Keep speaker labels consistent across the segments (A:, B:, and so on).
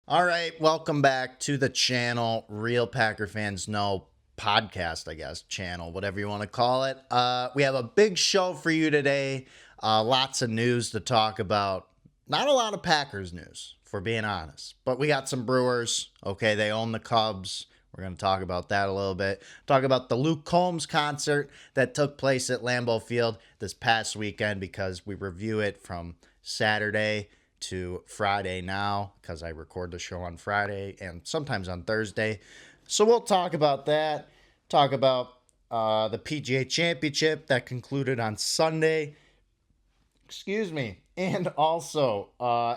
A: All right, welcome back to the channel, RealPackerFansKnow podcast, I guess, channel, whatever you want to call it. We have a big show for you today. Lots of news to talk about. Not a lot of Packers news, for being honest, but we got some Brewers. Okay, they own the CUBS. We're going to talk about that a little bit. Talk about the Luke Combs concert that took place at Lambeau Field this past weekend because we review it from Saturday to Friday now because I record the show on Friday and sometimes on Thursday. So we'll talk about that. Talk about the PGA Championship that concluded on Sunday. Excuse me. And also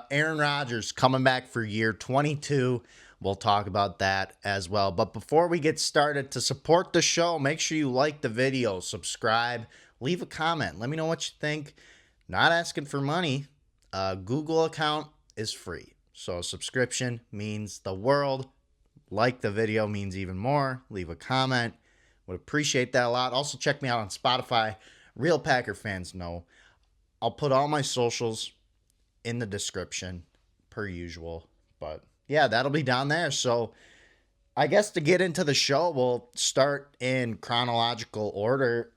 A: Aaron Rodgers coming back for year 22. We'll talk about that as well. But before we get started, to support the show, make sure you like the video, subscribe, leave a comment. Let me know what you think. Not asking for money. Google account is free. So subscription means the world. Like the video means even more. Leave a comment. Would appreciate that a lot. Also check me out on Spotify. Real Packer fans know. I'll put all my socials in the description per usual. But yeah, that'll be down there. So I guess to get into the show, we'll start in chronological order.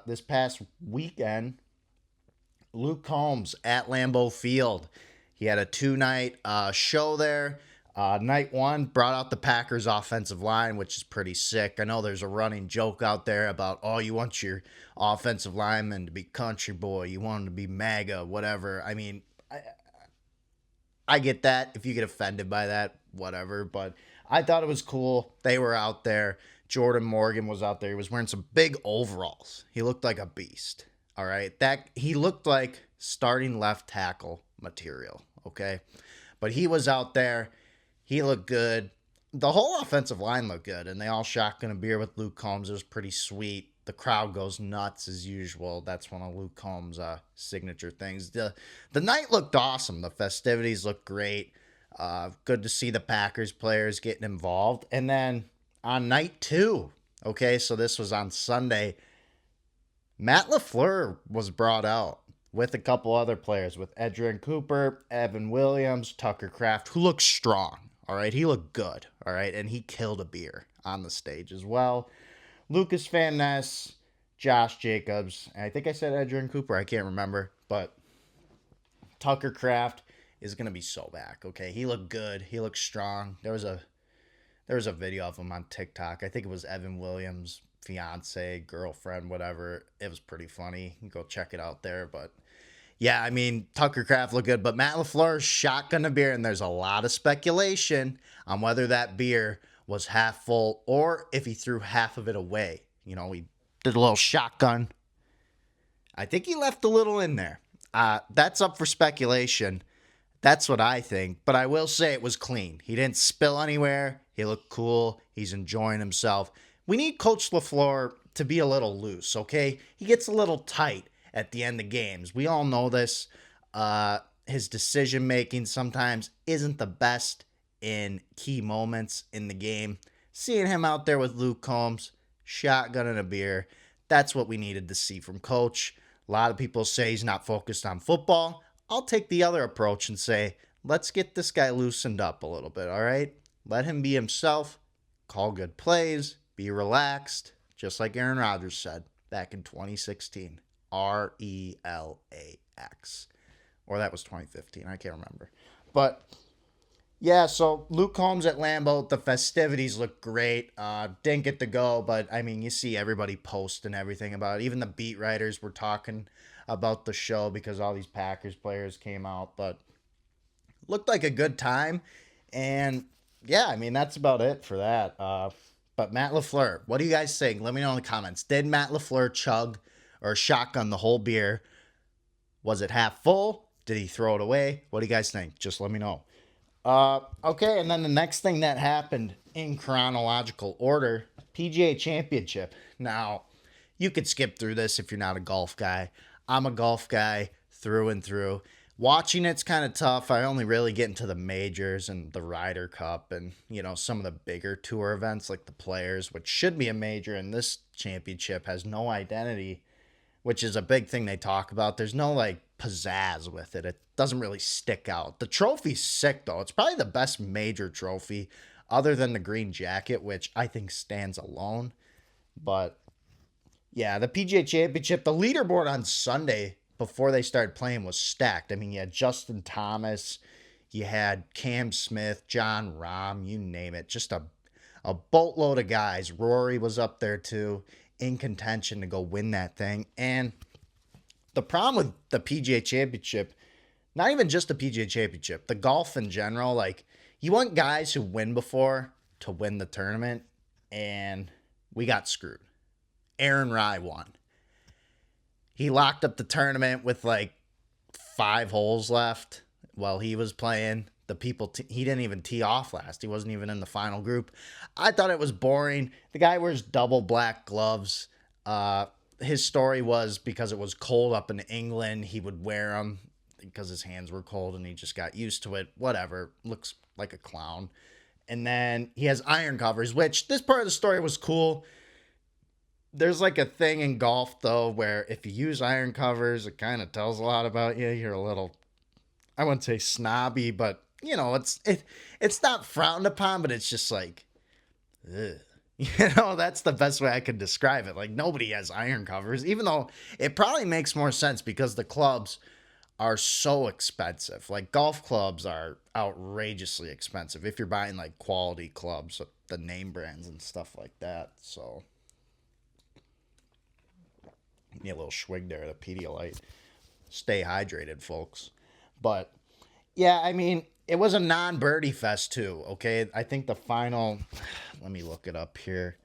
A: This past weekend, Luke Combs at Lambeau Field. He had a two-night show there. Night one brought out the Packers offensive line, which is pretty sick. I know there's a running joke out there about, oh, you want your offensive lineman to be country boy. You want him to be MAGA, whatever. I mean, I get that. If you get offended by that, whatever. But I thought it was cool. They were out there. Jordan Morgan was out there. He was wearing some big overalls. He looked like a beast. All right. He looked like starting left tackle material. Okay. But he was out there. He looked good. The whole offensive line looked good. And they all shotgun a beer with Luke Combs. It was pretty sweet. The crowd goes nuts as usual. That's one of Luke Combs' signature things. The night looked awesome. The festivities looked great. Good to see the Packers players getting involved. And then on night two, okay, so this was on Sunday, Matt LaFleur was brought out with a couple other players, with Edgerrin Cooper, Evan Williams, Tucker Kraft, who looked strong. All right, he looked good. All right, and he killed a beer on the stage as well. Lucas Van Ness, Josh Jacobs, and I think I said Edgerrin Cooper. I can't remember, but Tucker Kraft is going to be so back, okay? He looked good. He looked strong. There was a video of him on TikTok. I think it was Evan Williams' fiance, girlfriend, whatever. It was pretty funny. You can go check it out there, but yeah, I mean, Tucker Kraft looked good, but Matt LaFleur shotgun a beer, and there's a lot of speculation on whether that beer was half full or if he threw half of it away. You know, he did a little shotgun. I think he left a little in there. That's up for speculation. That's what I think, but I will say it was clean. He didn't spill anywhere. He looked cool. He's enjoying himself. We need Coach LaFleur to be a little loose, okay? He gets a little tight at the end of games. We all know this. His decision-making sometimes isn't the best in key moments in the game. Seeing him out there with Luke Combs, shotgunning a beer, that's what we needed to see from Coach. A lot of people say he's not focused on football. I'll take the other approach and say, let's get this guy loosened up a little bit, all right? Let him be himself, call good plays, be relaxed, just like Aaron Rodgers said back in 2016. RELAX. Or that was 2015. I can't remember. But yeah, so Luke Combs at Lambeau, the festivities look great. Didn't get to go, but I mean, you see everybody posting everything about it. Even the beat writers were talking about the show because all these Packers players came out. But looked like a good time. And yeah, I mean, that's about it for that. But Matt LaFleur, what do you guys think? Let me know in the comments. Did Matt LaFleur chug or shotgun the whole beer? Was it half full? Did he throw it away? What do you guys think? Just let me know. Okay, and then the next thing that happened in chronological order, PGA Championship. Now, you could skip through this if you're not a golf guy. I'm a golf guy through and through. Watching it's kind of tough. I only really get into the majors and the Ryder Cup and, you know, some of the bigger tour events like the Players, which should be a major, and this championship has no identity, which is a big thing they talk about. There's no, like, pizzazz with it. It doesn't really stick out. The trophy's sick, though. It's probably the best major trophy other than the green jacket, which I think stands alone. But yeah, the PGA Championship, the leaderboard on Sunday before they started playing was stacked. I mean, you had Justin Thomas, you had Cam Smith, John Rahm, you name it. Just a boatload of guys. Rory was up there too, in contention to go win that thing. And the problem with the PGA Championship, not even just the PGA Championship, the golf in general, like, you want guys who win before to win the tournament, and we got screwed. Aaron Rodgers won. He locked up the tournament with like 5 holes left while he was playing. The people, he didn't even tee off last. He wasn't even in the final group. I thought it was boring. The guy wears double black gloves. His story was because it was cold up in England, he would wear them because his hands were cold and he just got used to it. Whatever. Looks like a clown. And then he has iron covers, which this part of the story was cool. There's like a thing in golf, though, where if you use iron covers, it kind of tells a lot about you. You're a little, I wouldn't say snobby, but, you know, it's not frowned upon, but it's just like, ugh. You know, that's the best way I could describe it. Like, nobody has iron covers, even though it probably makes more sense because the clubs are so expensive. Like, golf clubs are outrageously expensive if you're buying, like, quality clubs, the name brands and stuff like that. So, need a little swig there, the Pedialyte. Stay hydrated, folks. But, yeah, I mean, it was a non-birdie fest, too, okay? I think the final, let me look it up here.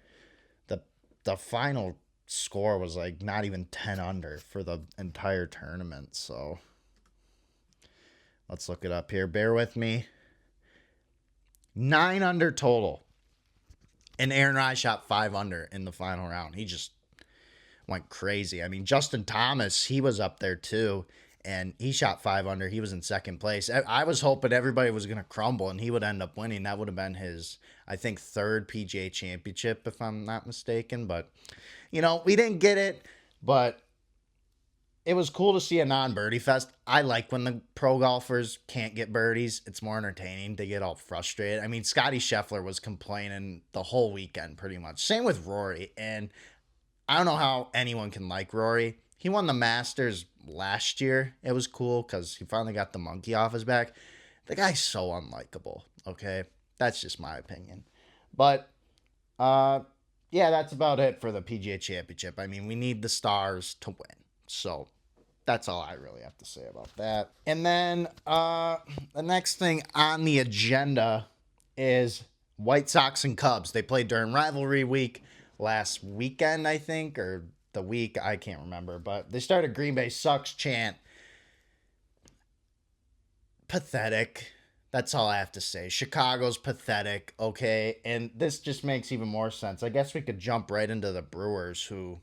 A: The final score was, like, not even 10 under for the entire tournament, so let's look it up here. Bear with me. 9 under total. And Aaron Rodgers shot 5 under in the final round. He just went crazy. I mean, Justin Thomas, he was up there too, and he shot 5 under. He was in second place. I was hoping everybody was going to crumble and he would end up winning. That would have been his, I think, 3rd PGA Championship, if I'm not mistaken. But, you know, we didn't get it, but it was cool to see a non-birdie fest. I like when the pro golfers can't get birdies. It's more entertaining. They get all frustrated. I mean, Scotty Scheffler was complaining the whole weekend pretty much. Same with Rory. And I don't know how anyone can like Rory. He won the Masters last year. It was cool because he finally got the monkey off his back. The guy's so unlikable, okay? That's just my opinion. But, yeah, that's about it for the PGA Championship. I mean, we need the stars to win. So, that's all I really have to say about that. And then, the next thing on the agenda is White Sox and Cubs. They played during rivalry week last weekend, I think, or the week, I can't remember, but they started Green Bay sucks chant. Pathetic. That's all I have to say. Chicago's pathetic, okay? And this just makes even more sense. I guess we could jump right into the Brewers, who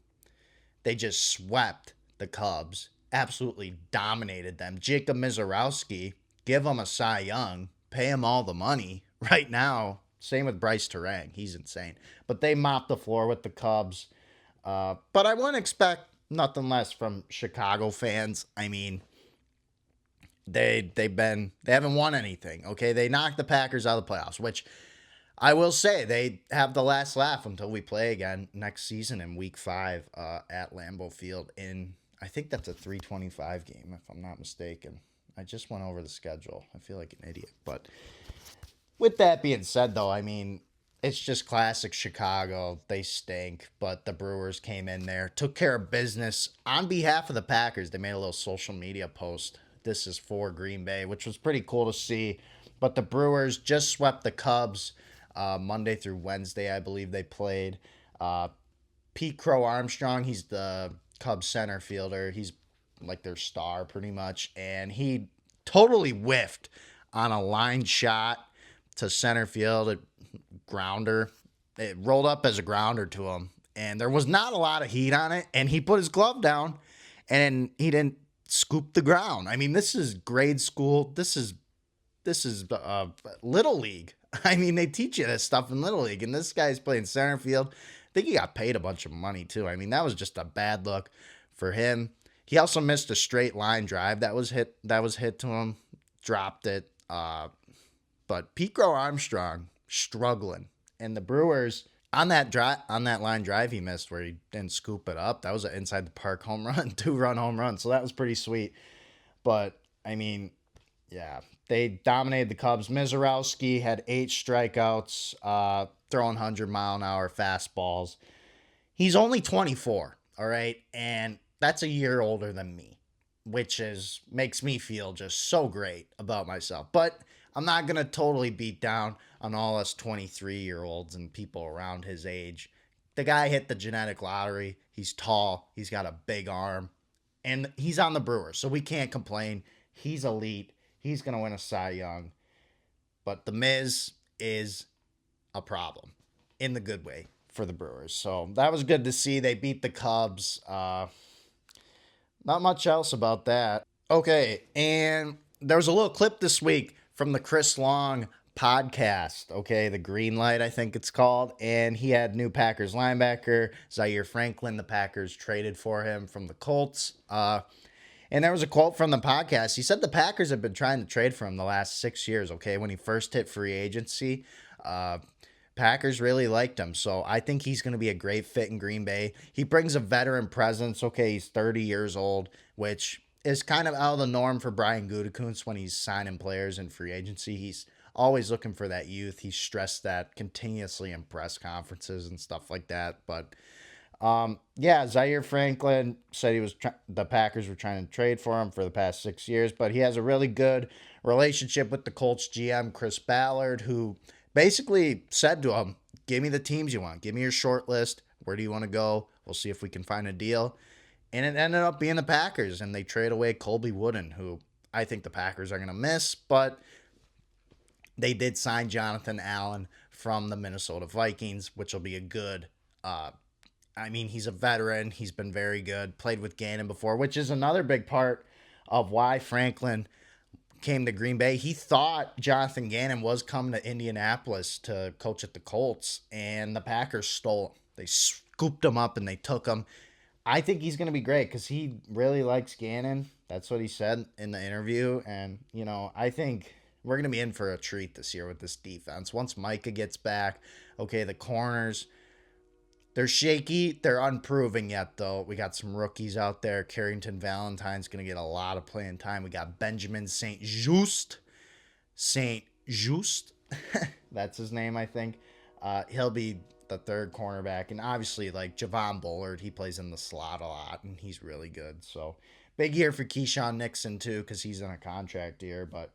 A: they just swept the Cubs, absolutely dominated them. Jacob Mizorowski, give him a Cy Young, pay him all the money right now. Same with Bryce Terang. He's insane. But they mopped the floor with the Cubs. But I wouldn't expect nothing less from Chicago fans. I mean, they haven't won anything. Okay, they knocked the Packers out of the playoffs, which I will say they have the last laugh until we play again next season in Week 5 at Lambeau Field. I think that's a 3:25 game, if I'm not mistaken. I just went over the schedule. I feel like an idiot, but with that being said, though, I mean, it's just classic Chicago. They stink, but the Brewers came in there, took care of business on behalf of the Packers. They made a little social media post. This is for Green Bay, which was pretty cool to see. But the Brewers just swept the Cubs Monday through Wednesday, I believe they played. Pete Crow Armstrong, he's the Cubs center fielder. He's like their star pretty much. And he totally whiffed on a line shot to center field, a grounder. It rolled up as a grounder to him, and there was not a lot of heat on it, and he put his glove down, and he didn't scoop the ground. I mean, this is grade school. This is Little League. I mean, they teach you this stuff in Little League, and this guy's playing center field. I think he got paid a bunch of money, too. I mean, that was just a bad look for him. He also missed a straight line drive that was hit to him, dropped it. But Pete Armstrong struggling, and the Brewers on that line drive he missed where he didn't scoop it up. That was an inside the park home run, 2-run home run. So that was pretty sweet. But I mean, yeah, they dominated the Cubs. Mizorowski had 8 strikeouts, throwing 100-mile-an-hour fastballs. He's only 24, all right, and that's a year older than me, which makes me feel just so great about myself. But I'm not going to totally beat down on all us 23-year-olds and people around his age. The guy hit the genetic lottery. He's tall. He's got a big arm. And he's on the Brewers, so we can't complain. He's elite. He's going to win a Cy Young. But the Miz is a problem in the good way for the Brewers. So that was good to see. They beat the Cubs. Not much else about that. Okay, and there was a little clip this week from the Chris Long podcast, okay, the Green Light, I think it's called, and he had new Packers linebacker, Zaire Franklin. The Packers traded for him from the Colts, and there was a quote from the podcast. He said the Packers have been trying to trade for him the last 6 years, okay, when he first hit free agency. Packers really liked him, so I think he's going to be a great fit in Green Bay. He brings a veteran presence, okay, he's 30 years old, which is kind of out of the norm for Brian Gutekunst when he's signing players in free agency. He's always looking for that youth. He stressed that continuously in press conferences and stuff like that. But yeah, Zaire Franklin said the Packers were trying to trade for him for the past 6 years, but he has a really good relationship with the Colts GM, Chris Ballard, who basically said to him, give me the teams you want. Give me your short list. Where do you want to go? We'll see if we can find a deal. And it ended up being the Packers, and they trade away Colby Wooden, who I think the Packers are going to miss, but they did sign Jonathan Allen from the Minnesota Vikings, which will be a good, he's a veteran. He's been very good, played with Gannon before, which is another big part of why Franklin came to Green Bay. He thought Jonathan Gannon was coming to Indianapolis to coach at the Colts, and the Packers stole him. They scooped him up, and they took him. I think he's going to be great because he really likes Gannon. That's what he said in the interview. And, I think we're going to be in for a treat this year with this defense. Once Micah gets back, okay, the corners, they're shaky. They're unproven yet, though. We got some rookies out there. Carrington Valentine's going to get a lot of playing time. We got Benjamin St. Just. That's his name, I think. He'll be the third cornerback, and obviously like Javon Bullard, he plays in the slot a lot, and he's really good. So big year for Keyshawn Nixon too, because he's in a contract year. But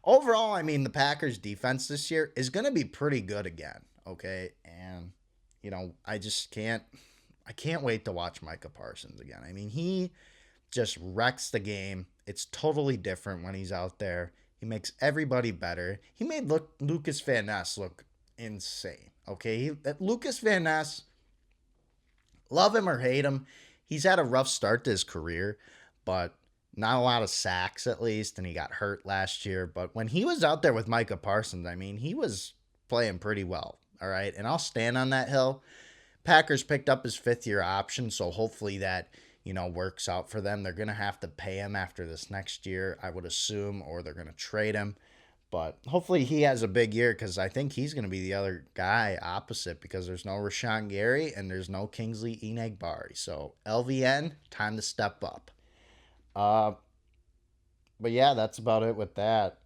A: overall, the Packers defense this year is going to be pretty good again. Okay, and I can't wait to watch Micah Parsons again. He just wrecks the game. It's totally different when he's out there. He makes everybody better. He made Lucas Van Ness look insane. Okay, Lucas Van Ness, love him or hate him, he's had a rough start to his career, but not a lot of sacks at least, and he got hurt last year. But when he was out there with Micah Parsons, he was playing pretty well, all right? And I'll stand on that hill. Packers picked up his 5th-year option, so hopefully that, works out for them. They're going to have to pay him after this next year, I would assume, or they're going to trade him. But hopefully he has a big year because I think he's going to be the other guy opposite because there's no Rashawn Gary and there's no Kingsley Enagbari. So LVN, time to step up. But yeah, that's about it with that.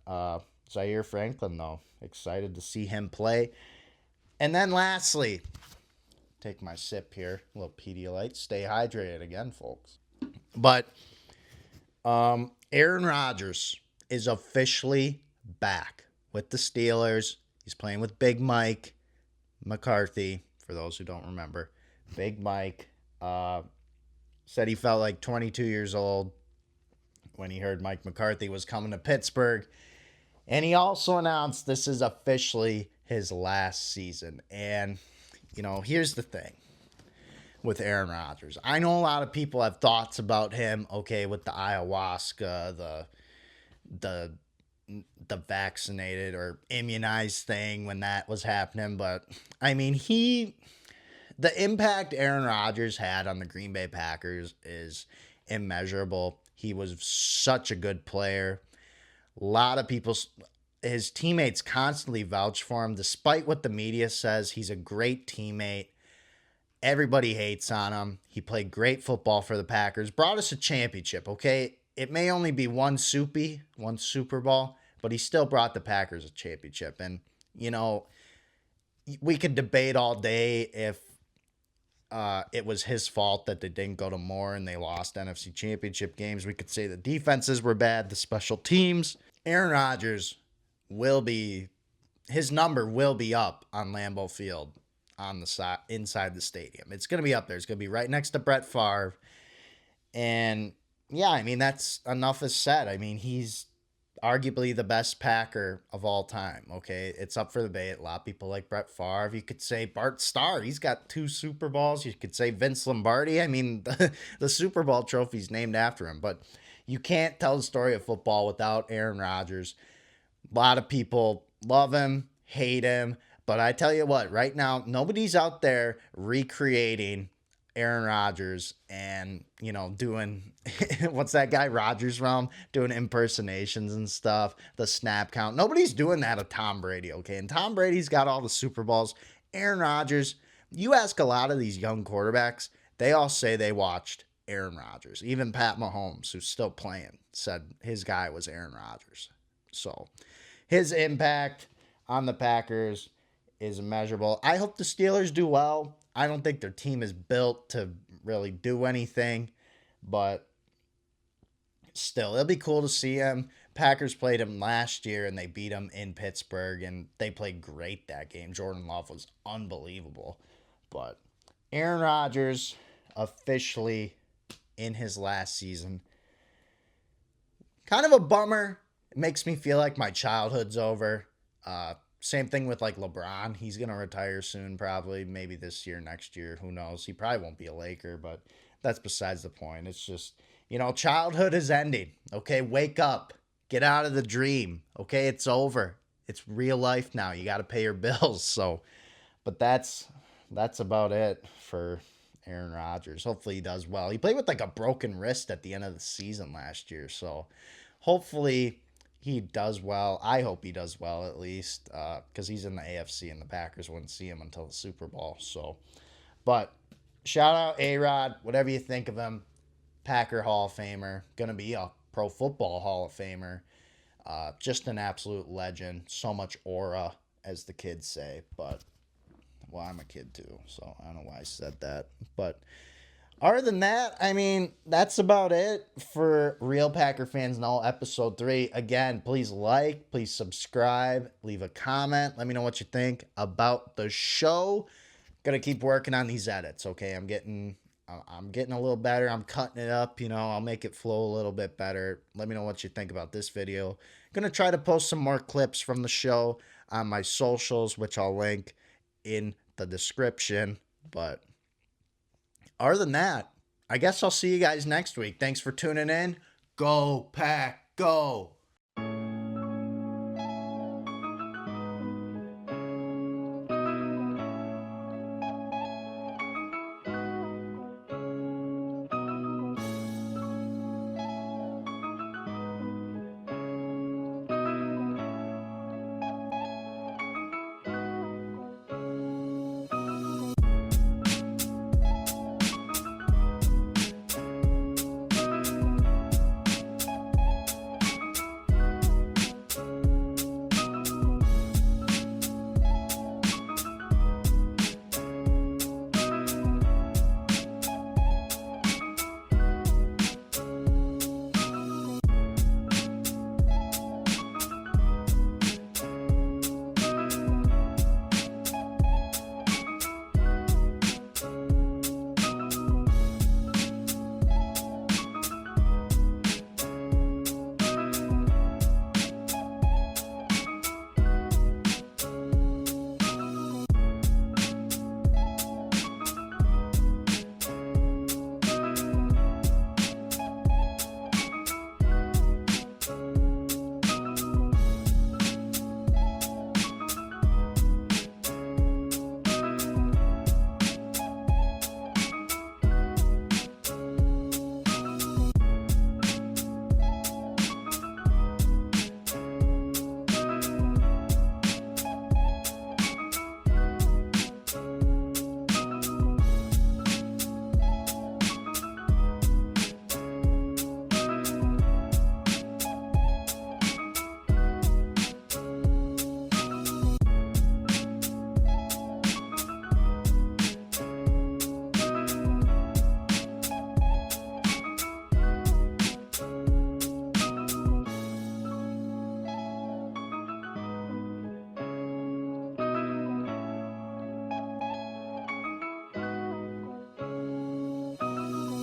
A: Zaire Franklin, though. Excited to see him play. And then lastly, take my sip here. A little Pedialyte. Stay hydrated again, folks. But Aaron Rodgers is officially back with the Steelers. He's playing with Big Mike McCarthy, for those who don't remember. Big Mike said he felt like 22 years old when he heard Mike McCarthy was coming to Pittsburgh. And he also announced this is officially his last season. And, here's the thing with Aaron Rodgers. I know a lot of people have thoughts about him, okay, with the ayahuasca, the vaccinated or immunized thing when that was happening. But the impact Aaron Rodgers had on the Green Bay Packers is immeasurable. He was such a good player. A lot of people, his teammates constantly vouch for him, despite what the media says. He's a great teammate. Everybody hates on him. He played great football for the Packers, brought us a championship, okay? It may only be one Super Bowl, but he still brought the Packers a championship. And, you know, we could debate all day if it was his fault that they didn't go to more and they lost NFC championship games. We could say the defenses were bad, the special teams. Aaron Rodgers his number will be up on Lambeau Field on the side inside the stadium. It's going to be up there. It's going to be right next to Brett Favre. And yeah, I mean, that's enough is said. I mean, he's arguably the best Packer of all time. Okay. It's up for debate. A lot of people like Brett Favre. You could say Bart Starr. He's got 2 Super Bowls. You could say Vince Lombardi. I mean, the Super Bowl trophy's named after him, but you can't tell the story of football without Aaron Rodgers. A lot of people love him, hate him. But I tell you what, right now, nobody's out there recreating Aaron Rodgers and, you know, doing, what's that guy, Rodgers Realm, doing impersonations and stuff, the snap count. Nobody's doing that of Tom Brady, okay? And Tom Brady's got all the Super Bowls. Aaron Rodgers, you ask a lot of these young quarterbacks, they all say they watched Aaron Rodgers. Even Pat Mahomes, who's still playing, said his guy was Aaron Rodgers. So his impact on the Packers is immeasurable. I hope the Steelers do well. I don't think their team is built to really do anything, but still, it'll be cool to see him. Packers played him last year, and they beat him in Pittsburgh, and they played great that game. Jordan Love was unbelievable. But Aaron Rodgers officially in his last season. Kind of a bummer. It makes me feel like my childhood's over. Same thing with like LeBron. He's going to retire soon, probably. Maybe this year, next year. Who knows? He probably won't be a Laker, but that's besides the point. It's just, you know, childhood is ending. Okay, wake up. Get out of the dream. Okay, it's over. It's real life now. You got to pay your bills. So, but that's about it for Aaron Rodgers. Hopefully he does well. He played with like a broken wrist at the end of the season last year. So hopefully he does well. I hope he does well at least because he's in the AFC and the Packers wouldn't see him until the Super Bowl. So, but shout out AROD, whatever you think of him. Packer Hall of Famer. Going to be a Pro Football Hall of Famer. Just an absolute legend. So much aura, as the kids say. But, well, I'm a kid too, so I don't know why I said that. But other than that, I mean, that's about it for Real Packer Fans Know episode 3. Again, please like, please subscribe, leave a comment. Let me know what you think about the show. Gonna keep working on these edits, okay? I'm getting a little better. I'm cutting it up, you know. I'll make it flow a little bit better. Let me know what you think about this video. Gonna try to post some more clips from the show on my socials, which I'll link in the description. But other than that, I guess I'll see you guys next week. Thanks for tuning in. Go Pack, go!